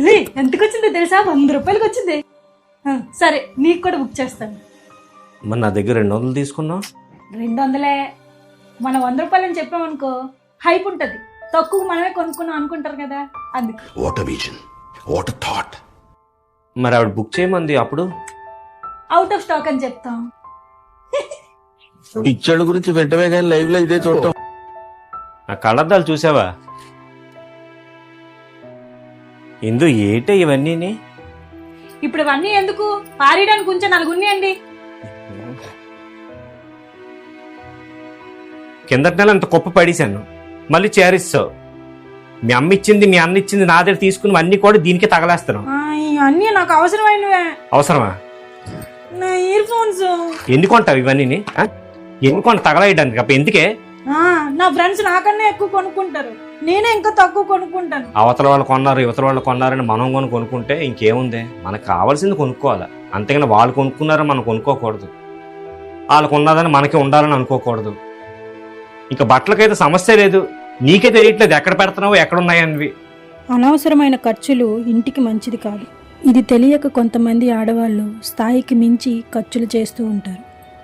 ఉలి ఎంతకు వచ్చిందో తెలుసా? 100 రూపాయలకి వచ్చింది. సరే నీకు కూడా బుక్ చేస్తాను. మరి నా దగ్గర 200 తీసుకున్నావు. 200 మనం 100 రూపాయలు అని చెప్పామనుకో హైప్ ఉంటది, తక్కువ మనమే కొనుక్కున్నాం అనుకుంటారు కదా, అందుకు. What a vision, what a thought. మరి ఆవిడ బుక్ చేయమంది, అప్పుడు అవుట్ ఆఫ్ స్టాక్ అని చెప్తాం. పిక్చర్ల గురించి వెంటనే కానీ లైవ్ లో ఇదే చూడటం. నా కళ్ళద్దాలు చూసావా? ఎందు ఏటే ఇవన్నీ? ఇప్పుడు ఇవన్నీ ఎందుకు, పారేయడానికి కొంచెం 4 ఉన్నాయండి. కిందటి నెల అంత కుప్ప పడేశాను, మళ్ళీ చేరిస్తావు. మీ అమ్మ ఇచ్చింది మీ అన్న ఇచ్చింది నా దగ్గర తీసుకుని అన్ని కూడా దీనికే తగలేస్తున్నావు. అన్నీ నాకు అవసరమైనవే. అవసరమా? నా ఇయర్ ఫోన్స్ ఎందుకు అంటావు ఇవన్నీ? ఎందుకు అంట తగలేయడానికి? అప్పుడు ఎందుకే? నా ఫ్రెండ్స్ నాకన్నా ఎక్కువ కొనుక్కుంటారు, నేనే ఇంకా తక్కువ కొనుక్కుంటాను. అవతల వాళ్ళు కొన్నారు యువతల వాళ్ళు కొన్నారని మనం కొనుక్కుంటే ఇంకేముంది? మనకు కావాల్సింది కొనుక్కోవాలి, అంతేగాని వాళ్ళు కొనుక్కున్నారని మనం కొనుక్కోకూడదు. వాళ్ళకు ఉన్నదని మనకి ఉండాలని అనుకోకూడదు. ఇంకా బట్టలకైతే సమస్య లేదు, నీకే తెలియట్లేదు ఎక్కడ పెడుతున్నావో ఎక్కడున్నాయనివి. అనవసరమైన ఖర్చులు ఇంటికి మంచిది కాదు. ఇది తెలియక కొంతమంది ఆడవాళ్ళు స్థాయికి మించి ఖర్చులు చేస్తూ ఉంటారు.